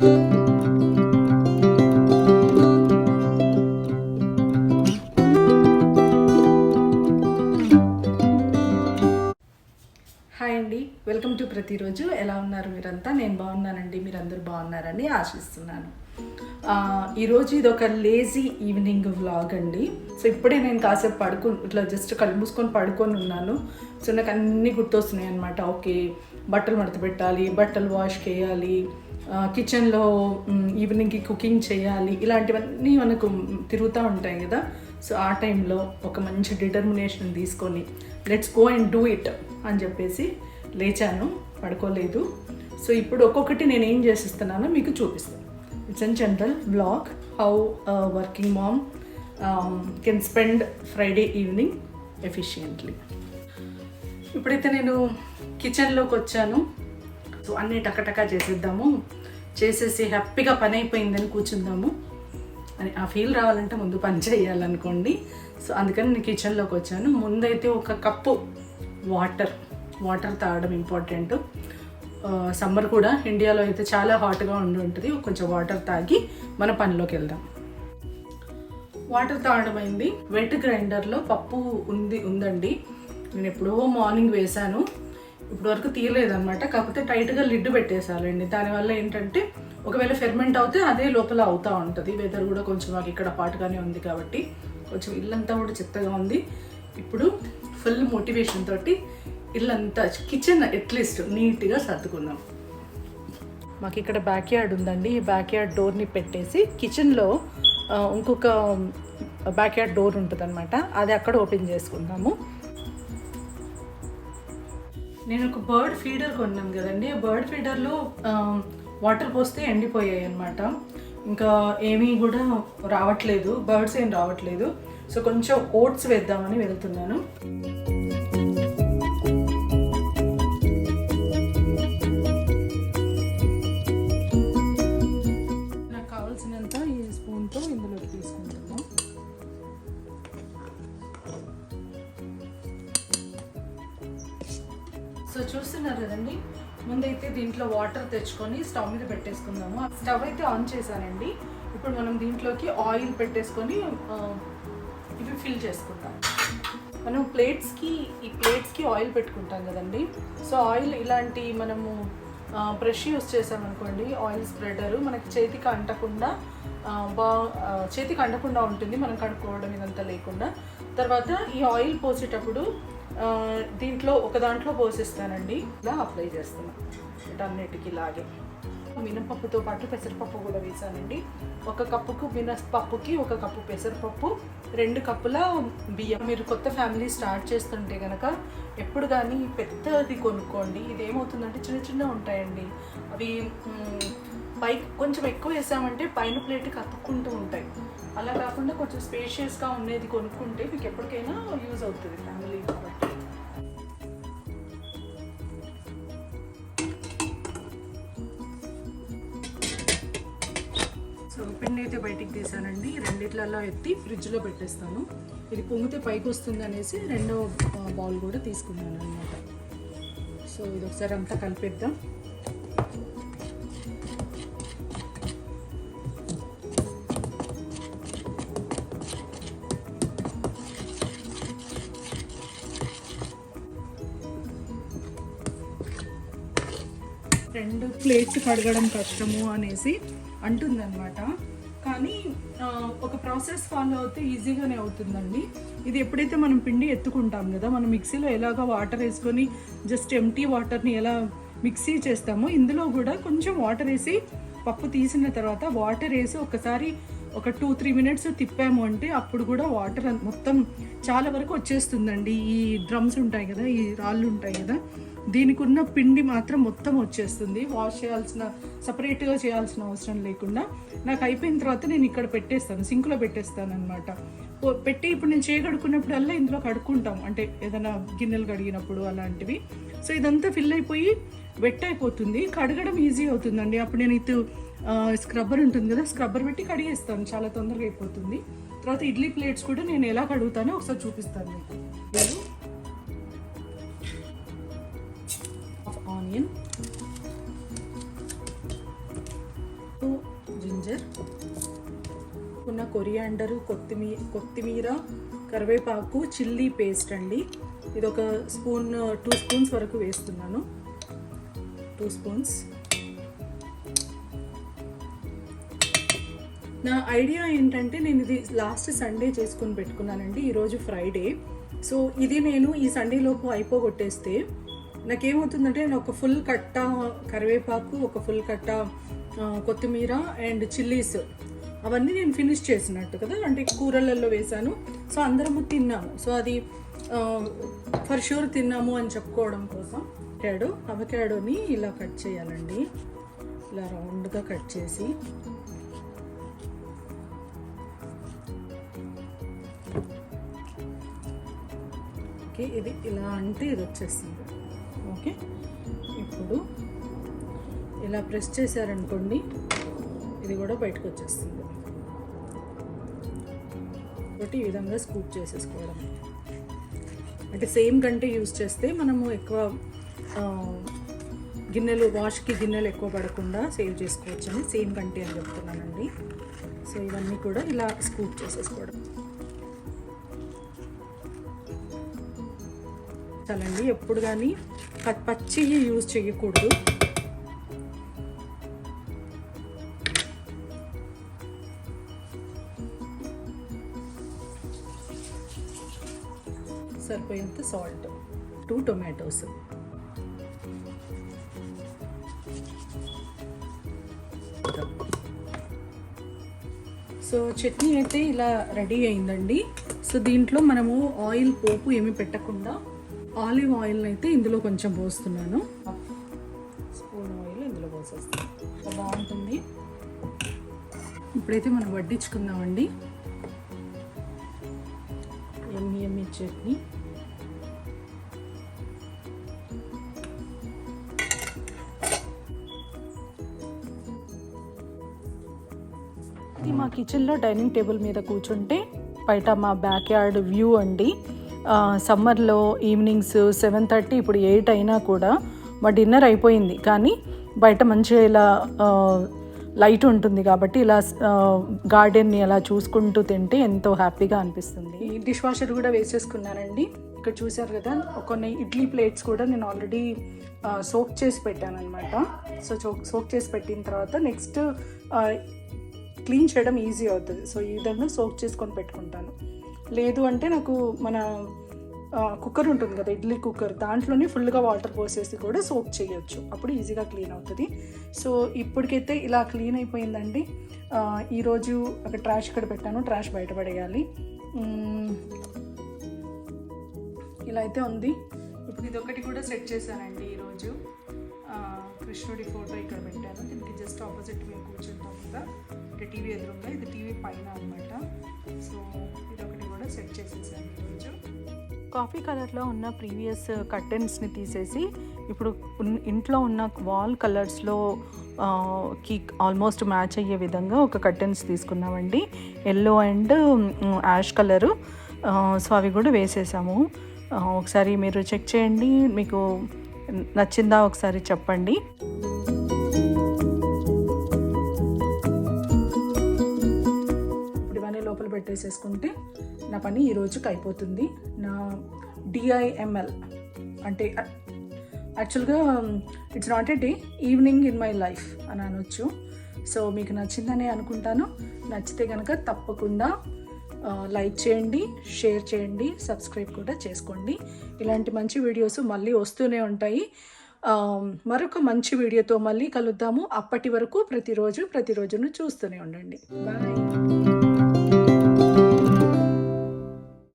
Hi అండి, welcome to ప్రతిరోజు. ఎలా ఉన్నారు మీరంతా? నేను బాగున్నానండి, మీరందరూ బాగున్నారని ఆశిస్తున్నాను. ఈరోజు ఇది ఒక లేజీ ఈవినింగ్ వ్లాగ్ అండి. సో ఇప్పుడే నేను కాసేపు ఇట్లా జస్ట్ కళ్ళు మూసుకొని పడుకొని ఉన్నాను. సో నాకు అన్నీ గుర్తొస్తున్నాయి అనమాట. ఓకే, బట్టలు మడత పెట్టాలి, బట్టలు వాష్ చేయాలి, కిచెన్లో ఈవినింగ్కి కుకింగ్ చేయాలి, ఇలాంటివన్నీ మనకు తిరుగుతూ ఉంటాయి కదా. సో ఆ టైంలో ఒక మంచి డిటర్మినేషన్ తీసుకొని let's go and do it అని చెప్పేసి లేచాను, పడుకోలేదు. సో ఇప్పుడు ఒక్కొక్కటి నేను ఏం చేసిస్తున్నానో మీకు చూపిస్తాను. It's an general vlog how working mom can spend Friday evening efficiently. ఇప్పుడైతే నేను కిచెన్లోకి వచ్చాను. సో అన్నీ టకటకా చేసేద్దాము, చేసేసి హ్యాపీగా పని అయిపోయిందని కూర్చుందాము అని ఆ ఫీల్ రావాలంటే ముందు పని చేయాలనుకోండి. సో అందుకని నేను కిచెన్లోకి వచ్చాను. ముందైతే ఒక కప్పు వాటర్ తాగడం ఇంపార్టెంట్. సమ్మర్ కూడా ఇండియాలో అయితే చాలా హాట్గా ఉంటుంది. కొంచెం వాటర్ తాగి మన పనిలోకి వెళ్దాం. వాటర్ తాగడం అయింది. వెట్ గ్రైండర్లో పప్పు ఉందండి. నేను ఎప్పుడో మార్నింగ్ వేశాను, ఇప్పుడు వరకు తీయలేదన్నమాట. కాకపోతే టైట్గా లిడ్ పెట్టేసాలండి. దానివల్ల ఏంటంటే ఒకవేళ ఫెర్మెంట్ అవుతే అదే లోపల అవుతూ ఉంటుంది. వెదర్ కూడా కొంచెం మాకు ఇక్కడ హాట్గానే ఉంది కాబట్టి కొంచెం ఇల్లంతా కూడా చెత్తగా ఉంది. ఇప్పుడు ఫుల్ మోటివేషన్ తోటి ఇల్లంతా కిచెన్ అట్లీస్ట్ నీట్గా సర్దుకుందాం. మాకు ఇక్కడ బ్యాక్ యార్డ్ ఉందండి. ఈ బ్యాక్ యార్డ్ డోర్ని పెట్టేసి కిచెన్లో ఇంకొక బ్యాక్ యార్డ్ డోర్ ఉంటుంది అనమాట, అది అక్కడ ఓపెన్ చేసుకుందాము. నేను ఒక బర్డ్ ఫీడర్ కొన్నాను కదండి. ఆ బర్డ్ ఫీడర్లో వాటర్ పోస్తే ఎండిపోయాయి అనమాట. ఇంకా ఏమీ కూడా రావట్లేదు, బర్డ్స్ ఏం రావట్లేదు. సో కొంచెం ఓట్స్ వేద్దామని వెళ్తున్నాను. నాకు కావాల్సినంత ఈ స్పూన్తో ఇందులోకి తీసుకుంటున్నాను. సో చూస్తున్నారు కదండి, ముందైతే దీంట్లో వాటర్ తెచ్చుకొని స్టవ్ మీద పెట్టేసుకుందాము. స్టవ్ అయితే ఆన్ చేశానండి. ఇప్పుడు మనం దీంట్లోకి ఆయిల్ పెట్టేసుకొని ఇవి ఫిల్ చేసుకుంటాం. మనం ప్లేట్స్కి ఆయిల్ పెట్టుకుంటాం కదండి. సో ఆయిల్ ఇలాంటి మనము బ్రష్ యూస్ చేసామనుకోండి, ఆయిల్ స్ప్రెడరు మనకి చేతికి అంటకుండా ఉంటుంది, మనం కడుక్కోవడం ఇదంతా లేకుండా. తర్వాత ఈ ఆయిల్ పోసేటప్పుడు ఒక దాంట్లో పోసేస్తానండి, ఇలా అప్లై చేస్తున్నాను వీటన్నిటికీ లాగే. మినపప్పుతో పాటు పెసరపప్పు కూడా వేసానండి. ఒక కప్పుకు మినపప్పుకి ఒక కప్పు పెసరపప్పు, 2 కప్పుల బియ్యం. మీరు కొత్త ఫ్యామిలీ స్టార్ట్ చేస్తుంటే కనుక ఎప్పుడు కానీ పెద్దది కొనుక్కోండి. ఇది ఏమవుతుందంటే చిన్న ఉంటాయండి, అవి పైకి కొంచెం ఎక్కువ వేసామంటే పైన ప్లేట్కి అతుక్కుంటూ ఉంటాయి. అలా కాకుండా కొంచెం స్పేషియస్గా ఉండేది కొనుక్కుంటే మీకు ఎప్పటికైనా యూజ్ అవుతుంది ఫ్యామిలీ కాబట్టి. సో పిండి అయితే బయటికి తీసానండి. 2 ఎత్తి ఫ్రిడ్జ్లో పెట్టేస్తాను. ఇది పొంగితే పైకి వస్తుంది అనేసి 2వ బౌల్ కూడా తీసుకున్నాను అనమాట. సో ఇది ఒకసారి అంతా కలిపేద్దాం. రెండు ప్లేట్స్ కడగడం కష్టము అనేసి అంటుందన్నమాట. కానీ ఒక ప్రాసెస్ ఫాలో అవుతే ఈజీగానే అవుతుందండి. ఇది ఎప్పుడైతే మనం పిండి ఎత్తుకుంటాం కదా, మనం మిక్సీలో ఎలాగ వాటర్ వేసుకొని జస్ట్ ఎంటీ వాటర్ని ఎలా మిక్సీ చేస్తామో, ఇందులో కూడా కొంచెం వాటర్ వేసి పప్పు తీసిన తర్వాత వాటర్ వేసి ఒకసారి ఒక 2-3 మినిట్స్ తిప్పాము అంటే అప్పుడు కూడా వాటర్ మొత్తం చాలా వరకు వచ్చేస్తుందండి. ఈ డ్రమ్స్ ఉంటాయి కదా, ఈ రాళ్ళు ఉంటాయి కదా, దీనికి ఉన్న పిండి మాత్రం మొత్తం వచ్చేస్తుంది. సపరేట్గా చేయాల్సిన అవసరం లేకుండా. నాకు అయిపోయిన తర్వాత నేను ఇక్కడ పెట్టేస్తాను, సింక్లో పెట్టేస్తాను అనమాట. పెట్టి ఇప్పుడు నేను చేయగడుకున్నప్పుడల్లా ఇందులో కడుక్కుంటాం, అంటే ఏదైనా గిన్నెలు కడిగినప్పుడు అలాంటివి. సో ఇదంతా ఫిల్ అయిపోయి వెట్ అయిపోతుంది, కడగడం ఈజీ అవుతుందండి. అప్పుడు నేను స్క్రబ్బర్ ఉంటుంది కదా, స్క్రబ్బర్ పెట్టి కడిగేస్తాను, చాలా తొందరగా అయిపోతుంది. తర్వాత ఇడ్లీ ప్లేట్స్ కూడా నేను ఎలా కడుగుతానో ఒకసారి చూపిస్తాను మీకు. ఆనియన్, కప్పు జింజర్, ఉన్న కొరియాండరు, కొత్తిమీర, కరివేపాకు, చిల్లీ పేస్ట్ అండి. ఇది ఒక 2 స్పూన్స్ వరకు వేస్తున్నాను. 2 స్పూన్స్. నా ఐడియా ఏంటంటే నేను ఇది లాస్ట్ సండే చేసుకొని పెట్టుకున్నానండి. ఈరోజు ఫ్రైడే. సో ఇది నేను ఈ సండేలోపు అయిపోగొట్టేస్తే నాకేమవుతుందంటే నేను ఒక ఫుల్ కట్ట కరివేపాకు, ఒక ఫుల్ కట్ట కొత్తిమీర అండ్ చిల్లీస్ అవన్నీ నేను ఫినిష్ చేసినట్టు కదా, అంటే కూరలలో వేసాను. సో అందరము తిన్నాము. సో అది ఫర్ షూర్ తిన్నాము అని చెప్పుకోవడం కోసం అవకాడోని ఇలా కట్ చేయాలండి. ఇలా రౌండ్గా కట్ చేసి ఓకే, ఇది ఇలా అంటే ఇది వచ్చేస్తుంది. ఓకే, ఇప్పుడు ఇలా ప్రెస్ చేశారనుకోండి, ఇది కూడా బయటకు వచ్చేస్తుంది. కాబట్టి ఈ విధంగా స్కూప్ చేసేసుకోవడం. అంటే సేమ్ గంటే యూజ్ చేస్తే మనము ఎక్కువ వాష్కి గిన్నెలు ఎక్కువ పడకుండా సేవ్ చేసుకోవచ్చు అని సేమ్ గంటే అని చెప్తున్నానండి. సో ఇవన్నీ కూడా ఇలా స్కూప్ చేసేసుకోవడం చాలండి. ఎప్పుడు కానీ పచ్చి యూజ్ చేయకూడదు. సరిపోయేంత సాల్ట్, 2 టొమాటోస్, సో చట్నీ అయితే ఇలా రెడీ అయిందండి. సో దీంట్లో మనము ఆయిల్ పోపు ఏమి పెట్టకుండా ఆలివ్ ఆయిల్ అయితే ఇందులో కొంచెం పోస్తున్నాను. స్పూన్ ఆయిల్ ఇందులో పోసేస్తాను. బాగుంటుంది. ఇప్పుడైతే మనం వడ్డించుకుందామండి యమ్మీ చట్నీ. ఇది మా కిచెన్లో డైనింగ్ టేబుల్ మీద కూర్చుంటే బయట మా బ్యాక్ యార్డ్ వ్యూ అండి. సమ్మర్లో ఈవినింగ్స్ 7:30, ఇప్పుడు 8 అయినా కూడా మా డిన్నర్ అయిపోయింది, కానీ బయట మంచిగా ఇలా లైట్ ఉంటుంది కాబట్టి ఇలా గార్డెన్ని అలా చూసుకుంటూ తింటే ఎంతో హ్యాపీగా అనిపిస్తుంది. డిష్ వాషర్ కూడా వేసేసుకున్నానండి. ఇక్కడ చూసారు కదా, కొన్ని ఇడ్లీ ప్లేట్స్ కూడా నేను ఆల్రెడీ సోక్ చేసి పెట్టాను అనమాట. సో సోక్ చేసి పెట్టిన తర్వాత నెక్స్ట్ క్లీన్ చేయడం ఈజీ అవుతుంది. సో ఈ విధంగా సోక్ చేసుకొని పెట్టుకుంటాను. లేదు అంటే నాకు మన కుక్కర్ ఉంటుంది కదా, ఇడ్లీ కుక్కర్, దాంట్లోనే ఫుల్గా వాటర్ పోసేసి కూడా సోక్ చేయొచ్చు. అప్పుడు ఈజీగా క్లీన్ అవుతుంది. సో ఇప్పటికైతే ఇలా క్లీన్ అయిపోయిందండి. ఈరోజు ఒక ట్రాష్ ఇక్కడ పెట్టాను, ట్రాష్ బయటపడేయాలి. ఇలా అయితే ఉంది. ఇప్పుడు ఇది ఒకటి కూడా సెట్ చేశానండి. ఈరోజు కృష్ణుడి ఫోటో ఇక్కడ పెట్టాను. దీనికి జస్ట్ ఆపోజిట్ మేము కూర్చుంటాం కదా, అంటే టీవీ ఎదురుగా, ఇది టీవీ పైన అనమాట. సో ఇది ఒకటి కూడా సెట్ చేసేసాను ఈరోజు. కాఫీ కలర్లో ఉన్న ప్రీవియస్ కర్టెన్స్ని తీసేసి ఇప్పుడు ఇంట్లో ఉన్న వాల్ కలర్స్లో కి ఆల్మోస్ట్ మ్యాచ్ అయ్యే విధంగా ఒక కర్టెన్స్ తీసుకున్నామండి. Yellow and ash colour. So అవి కూడా వేసేసాము. ఒకసారి మీరు చెక్ చేయండి, మీకు నచ్చిందా ఒకసారి చెప్పండి. ఇప్పుడు ఇవన్నీ లోపల పెట్టేసేసుకుంటే నా పని ఈ రోజుకి అయిపోతుంది. నా DIML అంటే యాక్చువల్గా it's not a day, evening in my life అని అనొచ్చు. సో మీకు నచ్చిందని అనుకుంటాను. నచ్చితే కనుక తప్పకుండా లైక్ చేయండి, షేర్ చేయండి, సబ్స్క్రైబ్ కూడా చేసుకోండి. ఇలాంటి మంచి వీడియోస్ మళ్ళీ వస్తూనే ఉంటాయి. మరొక మంచి వీడియోతో మళ్ళీ కలుద్దాము. అప్పటి వరకు ప్రతిరోజును చూస్తూనే ఉండండి. బాయ్.